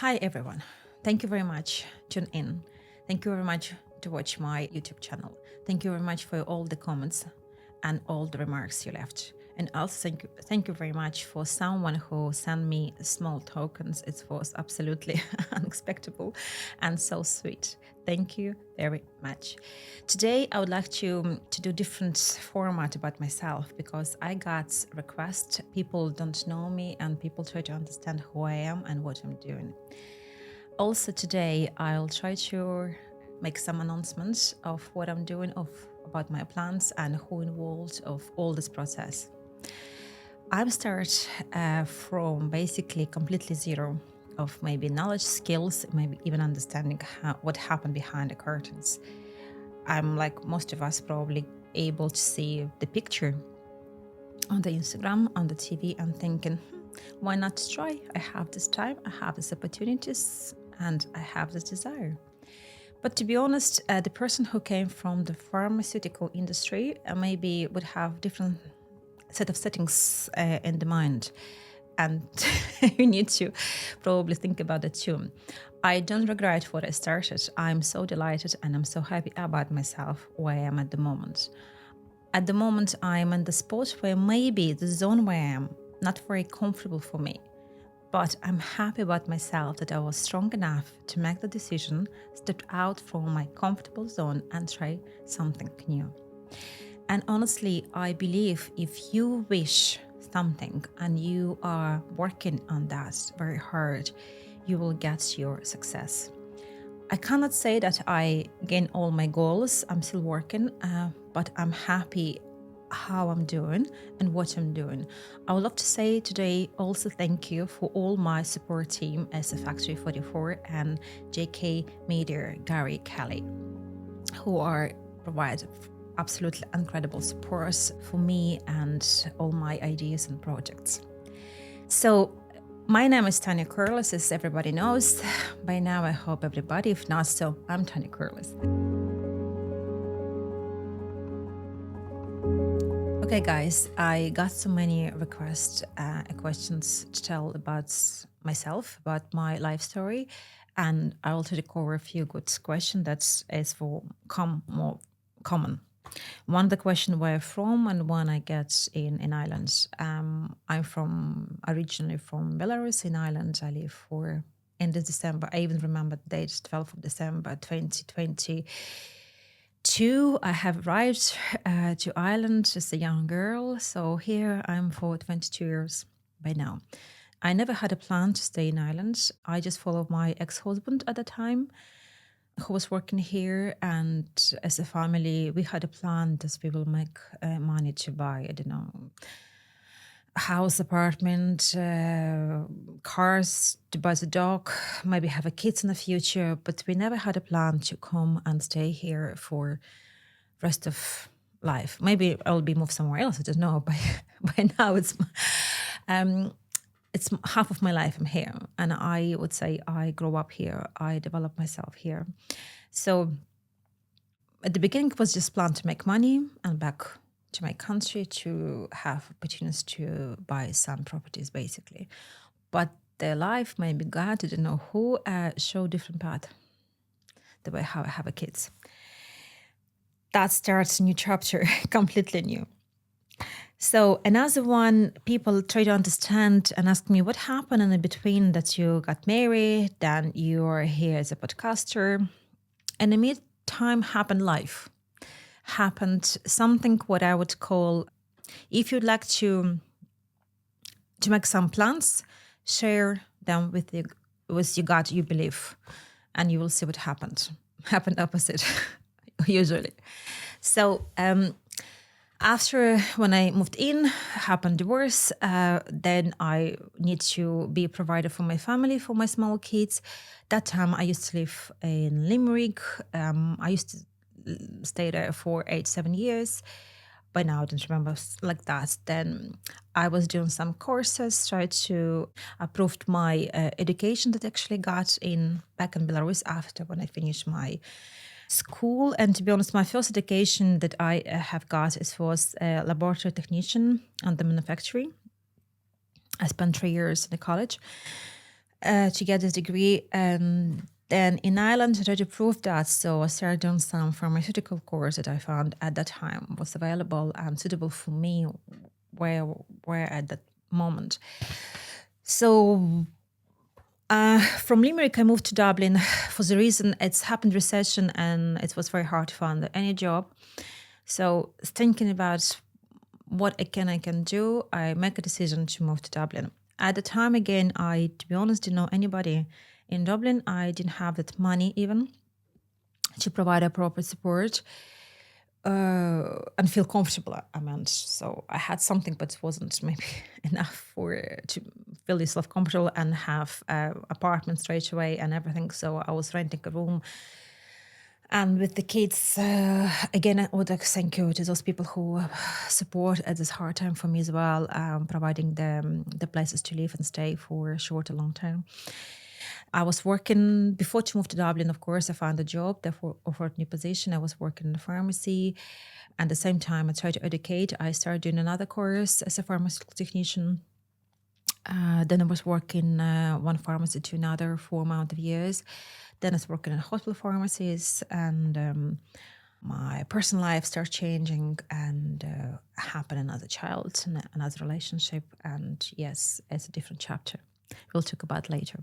Hi, everyone. Thank you very much. Tune in. Thank you very much to watch my YouTube channel. Thank you very much for all the comments and all the remarks you left. And also thank you very much for someone who sent me small tokens. It was absolutely unexpected and so sweet. Thank you very much. Today I would like to do different format about myself because I got requests. People don't know me and people try to understand who I am and what I'm doing. Also today I'll try to make some announcements of what I'm doing, about my plans and who involved of all this process. I'm start from basically completely zero of maybe knowledge, skills, maybe even understanding what happened behind the curtains. I'm like most of us probably able to see the picture on the Instagram, on the TV, and thinking, why not try? I have this time, I have these opportunities, and I have this desire. But to be honest, the person who came from the pharmaceutical industry maybe would have different set of settings in the mind. And you need to probably think about it too. I don't regret what I started. I'm so delighted and I'm so happy about myself where I am at the moment. At the moment, I'm in the spot where maybe the zone where I am, not very comfortable for me. But I'm happy about myself that I was strong enough to make the decision, step out from my comfortable zone and try something new. And honestly, I believe if you wish something and you are working on that very hard, you will get your success. I cannot say that I gain all my goals. I'm still working, but I'm happy how I'm doing and what I'm doing. I would love to say today also thank you for all my support team as a Factory 44 and JK Media, Gary, Kelly, who are provide absolutely incredible support for me and all my ideas and projects. So my name is Tanya Corless, as everybody knows by now. I hope everybody, if not so, I'm Tanya Corless. Okay, guys, I got so many requests, questions to tell about myself, about my life story, and I will try to cover a few good questions that is for more common. One of the question where I'm from and one I get in Ireland. I'm originally from Belarus in Ireland. I live for in this December. I even remember the date, 12th of December 2022. I have arrived to Ireland as a young girl. So here I'm for 22 years by now. I never had a plan to stay in Ireland. I just followed my ex-husband at the time, who was working here, and as a family we had a plan that we will make money to buy, I don't know, a house, apartment, cars, to buy the dog, maybe have a kids in the future, but we never had a plan to come and stay here for rest of life. Maybe I'll be moved somewhere else, I don't know, but by now it's half of my life I'm here, and I would say I grew up here. I developed myself here. So at the beginning, it was just planned to make money and back to my country to have opportunities to buy some properties, basically. But their life, maybe God, I don't know who, showed different path. The way how I have a kids. That starts a new chapter, completely new. So another one, people try to understand and ask me what happened in the between that you got married, then you are here as a podcaster. And in the meantime happened life. Happened something what I would call, if you'd like to make some plans, share them with your God you believe, and you will see what happened. Happened opposite, usually. So after when I moved in, happened divorce, then I need to be a provider for my family, for my small kids. That time I used to live in Limerick. I used to stay there for 7 years. By now I don't remember like that. Then I was doing some courses, tried to improve my education that I actually got back in Belarus after when I finished my school. And to be honest, my first education that I have got was a laboratory technician on the manufacturing. I spent 3 years in the college. to get this degree. And then in Ireland, I tried to prove that. So I started doing some pharmaceutical course that I found at that time was available and suitable for me where at that moment. So from Limerick, I moved to Dublin for the reason it's happened recession and it was very hard to find any job. So thinking about what I can do, I make a decision to move to Dublin. At the time, again, I, to be honest, didn't know anybody in Dublin. I didn't have that money even to provide a proper support and feel comfortable. I meant, so I had something, but it wasn't maybe enough to feel yourself comfortable and have an apartment straight away and everything. So I was renting a room. And with the kids, again, I would like to thank you to those people who support at this hard time for me as well, providing the places to live and stay for a short or long term. I was working, before to move to Dublin, of course, I found a job, therefore offered a new position. I was working in a pharmacy. And at the same time, I tried to educate. I started doing another course as a pharmaceutical technician. Then I was working one pharmacy to another for amount of years. Then I was working in hospital pharmacies, and my personal life started changing and happened another child, another relationship. And yes, it's a different chapter. We'll talk about later.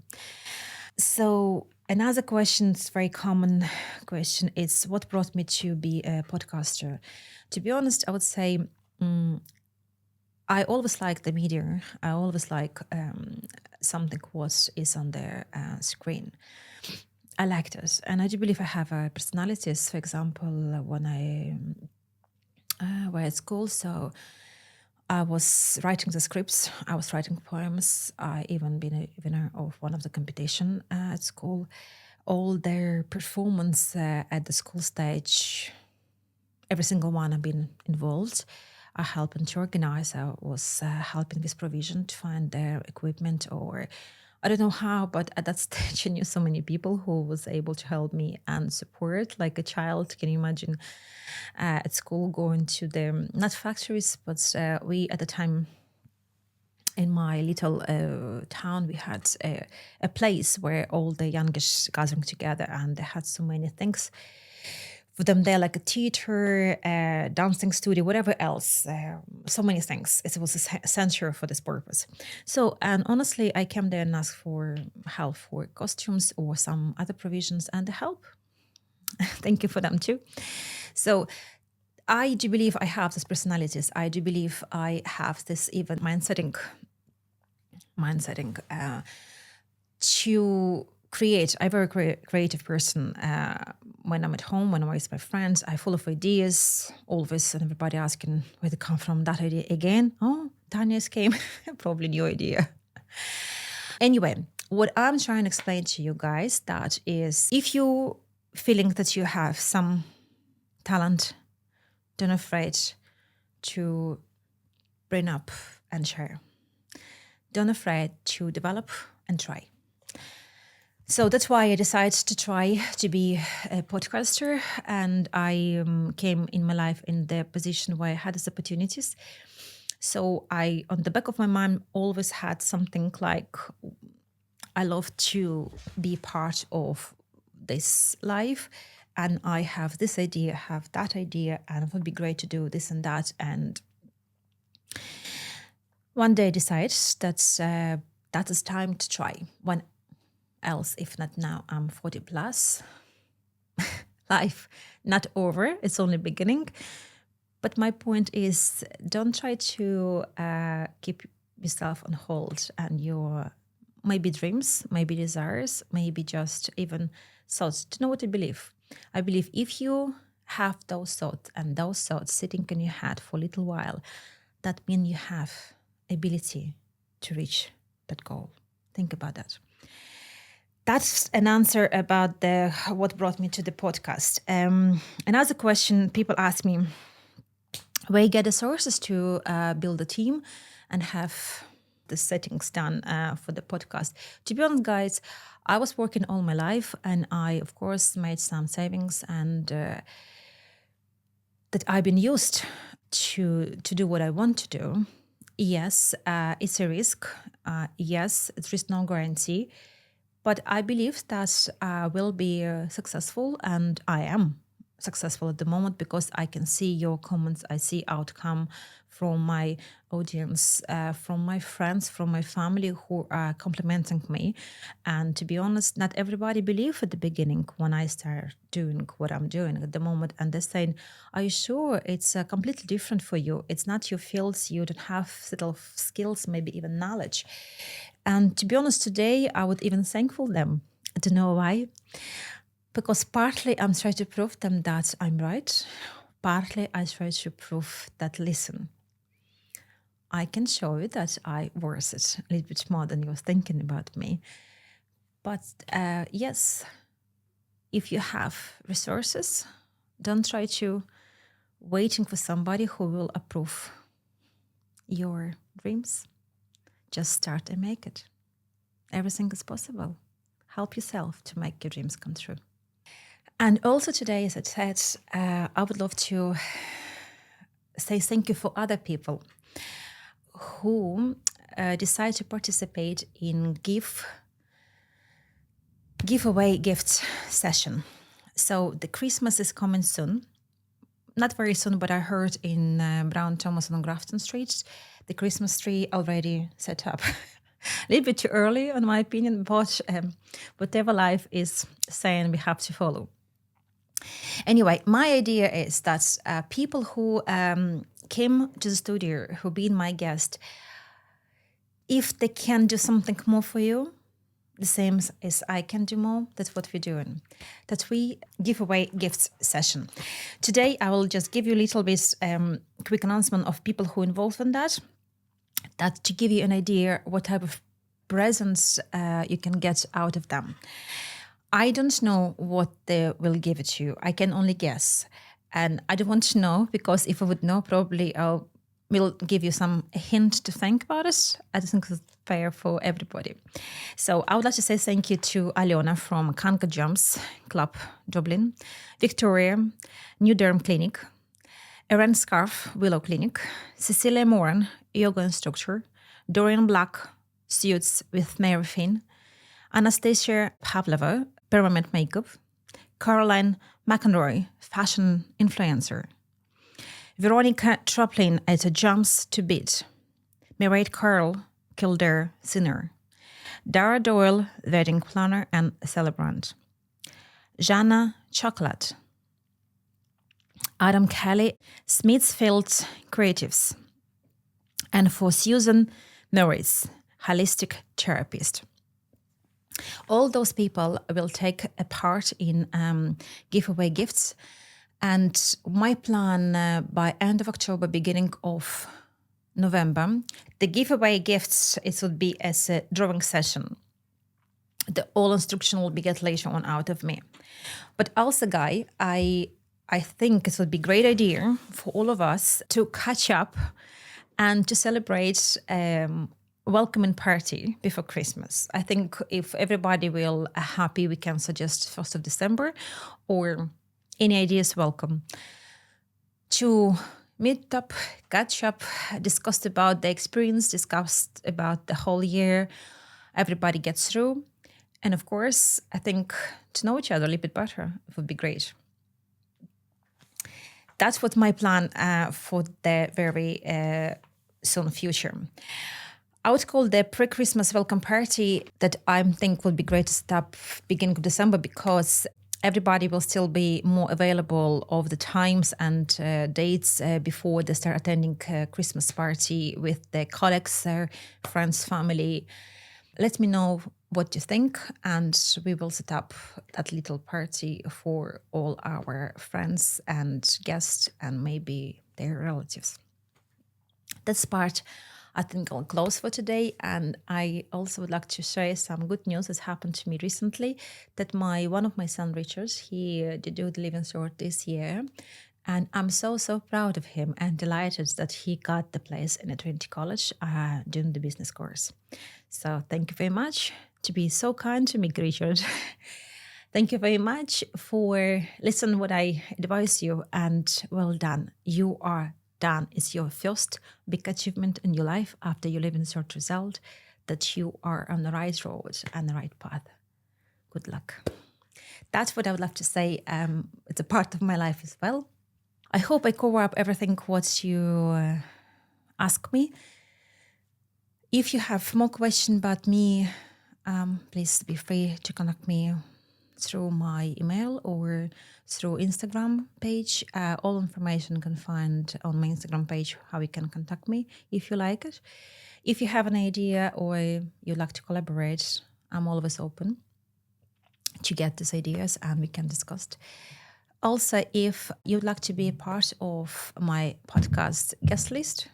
So another question, it's very common question, is what brought me to be a podcaster? To be honest, I would say I always like the media. I always like something what is on the screen. I like this. And I do believe I have personalities. For example, when I were at school, so I was writing the scripts. I was writing poems. I even been a winner of one of the competition at school. All their performance at the school stage, every single one I've been involved. I helped to organize. I was helping with provision to find their equipment, or I don't know how, but at that stage I knew so many people who was able to help me and support, like a child. Can you imagine at school going to the, not factories, but we at the time in my little town, we had a place where all the youngest gathering together, and they had so many things for them there, like a theater, dancing studio, whatever else, so many things. It was essential for this purpose. So, and honestly, I came there and asked for help for costumes or some other provisions, and the help. Thank you for them too. So I do believe I have these personalities. I do believe I have this even mindsetting to create. I'm a very creative person. When I'm at home, when I'm with my friends, I'm full of ideas, always, and everybody asking where they come from. That idea again. Oh, Tanya's came. Probably new idea. Anyway, what I'm trying to explain to you guys, that is, if you feeling that you have some talent, don't afraid to bring up and share. Don't afraid to develop and try. So that's why I decided to try to be a podcaster, and I came in my life in the position where I had these opportunities. So I, on the back of my mind, always had something like, I love to be part of this life, and I have this idea, have that idea, and it would be great to do this and that. And one day I decided that that is time to try. When else, if not now, I'm 40 plus. Life not over, it's only beginning. But my point is, don't try to keep yourself on hold and your maybe dreams, maybe desires, maybe just even thoughts. To know what I believe. I believe if you have those thoughts and those thoughts sitting in your head for a little while, that means you have ability to reach that goal. Think about that. That's an answer about what brought me to the podcast. Another question people ask me, where you get the sources to build a team and have the settings done for the podcast. To be honest, guys, I was working all my life, and I, of course, made some savings, and that I've been used to do what I want to do. Yes, it's a risk. Yes, there is no guarantee. But I believe that I will be successful, and I am successful at the moment because I can see your comments, I see outcome from my audience, from my friends, from my family who are complimenting me. And to be honest, not everybody believed at the beginning when I started doing what I'm doing at the moment. And they're saying, are you sure it's completely different for you? It's not your fields, you don't have set of skills, maybe even knowledge. And to be honest, today I would even thankful them. I don't know why. Because partly I'm trying to prove them that I'm right. Partly I try to prove that, listen, I can show you that I worth it a little bit more than you're thinking about me. But yes, if you have resources, don't try to waiting for somebody who will approve your dreams. Just start and make it. Everything is possible. Help yourself to make your dreams come true. And also today, as I said, I would love to say thank you for other people who decide to participate in giveaway gifts session. So the Christmas is coming soon. Not very soon, but I heard in Brown Thomas on Grafton Street, the Christmas tree already set up. A little bit too early, in my opinion, but whatever life is saying, we have to follow. Anyway, my idea is that people who came to the studio, who been my guest, if they can do something more for you, the same as I can do more, that's what we're doing. That we give away gifts session. Today, I will just give you a little bit quick announcement of people who involved in that to give you an idea what type of presents you can get out of them. I don't know what they will give it to you. I can only guess. And I don't want to know, because if I would know, probably I will give you some hint to think about it. I don't think it's fair for everybody. So I would like to say thank you to Aliona from Kanka Jumps Club, Dublin, Victoria, New Derm Clinic, Erin Scarf, Willow Clinic, Cecilia Moran, Yoga Instructor, Dorian Black, Suits with Mary Finn, Anastasia Pavlova, Permanent Makeup, Caroline McEnroy, Fashion Influencer, Veronica Troplin at Jumps to Beat, Mairead Carl, Kildare Sinner, Dara Doyle, Wedding Planner and Celebrant, Jana Chocolate, Adam Kelly, Smithfield Creatives, and for Susan Norris, Holistic Therapist. All those people will take a part in giveaway gifts. And my plan by end of October, beginning of November, the giveaway gifts, it would be as a drawing session. The all instruction will be get later on out of me. But also, Guy, I think it would be a great idea for all of us to catch up and to celebrate welcoming party before Christmas. I think if everybody will happy, we can suggest 1st of December, or any ideas welcome. To meet up, catch up, discuss about the experience, discuss about the whole year, everybody gets through. And of course, I think to know each other a little bit better would be great. That's what my plan for the very soon future. I would call the pre-Christmas welcome party that I think would be great to set up beginning of December, because everybody will still be more available of the times and dates before they start attending Christmas party with their colleagues, friends, family. Let me know what you think, and we will set up that little party for all our friends and guests and maybe their relatives. That's part I think I'll close for today. And I also would like to share some good news that's happened to me recently, that one of my son, Richard, he did the Living Short this year. And I'm so proud of him and delighted that he got the place in a Trinity College doing the business course. So thank you very much to be so kind to me, Richard. Thank you very much for listening what I advise you, and well done. You are done. It's your first big achievement in your life after you live in short result, that you are on the right road and the right path. good luck. That's what I would love to say. It's a part of my life as well. I hope I cover up everything what you ask me. If you have more questions about me, please be free to contact me through my email or through Instagram page. All information you can find on my Instagram page, how you can contact me if you like it. If you have an idea or you'd like to collaborate, I'm always open to get these ideas and we can discuss. Also, if you'd like to be a part of my podcast guest list,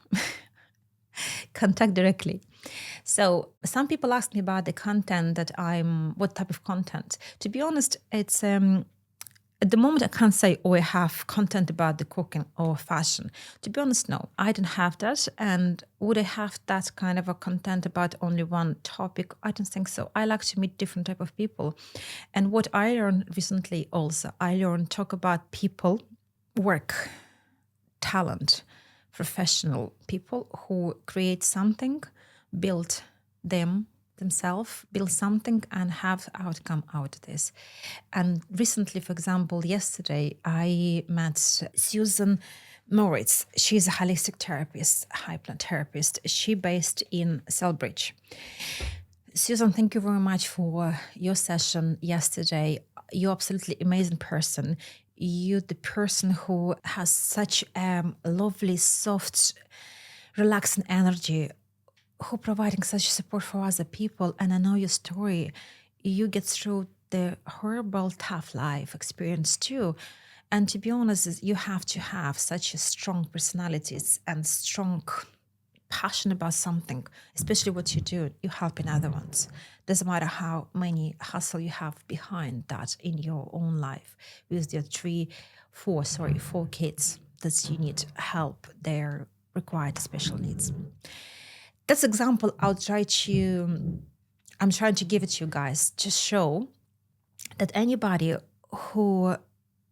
contact directly. So some people ask me about the content what type of content. To be honest, it's at the moment I can't say, I have content about the cooking or fashion. To be honest, no, I don't have that. And would I have that kind of a content about only one topic? I don't think so. I like to meet different type of people. And what I learned recently also, talk about people, work, talent, professional people who create something, build themselves, build something and have outcome out of this. And recently, for example, yesterday, I met Susan Moritz. She's a holistic therapist, hypnotherapist. She based in Selbridge. Susan, thank you very much for your session yesterday. You're absolutely amazing person. You're the person who has such lovely, soft, relaxing energy, who providing such support for other people. And I know your story. You get through the horrible, tough life experience too. And to be honest, you have to have such a strong personalities and strong passion about something, especially what you do. You're helping other ones. Doesn't matter how many hustle you have behind that in your own life with your four kids that you need help. They're required special needs. That's example I'm trying to give it to you guys to show that anybody who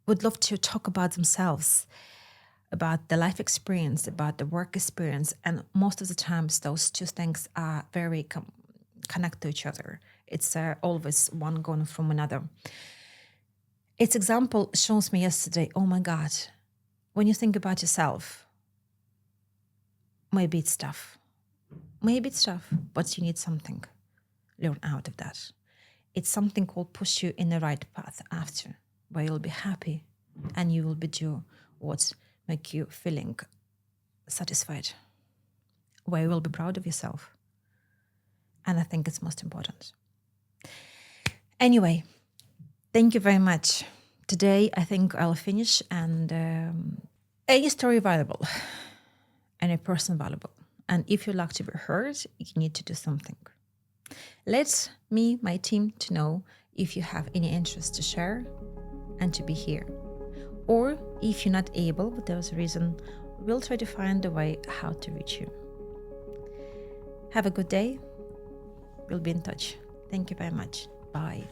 would love to talk about themselves, about the life experience, about the work experience, and most of the times those two things are very connect to each other. It's always one going from another. Its example shows me yesterday, oh my God, when you think about yourself, maybe it's tough. But you need something. Learn out of that. It's something called push you in the right path after, where you'll be happy and you will be do what make you feeling satisfied, where you will be proud of yourself. And I think it's most important. Anyway, thank you very much. Today, I think I'll finish and any story valuable, any person valuable. And if you like to be heard, you need to do something. Let me, my team, to know if you have any interest to share and to be here. Or if you're not able, but there's a reason, we'll try to find a way how to reach you. Have a good day. We'll be in touch. Thank you very much. Bye.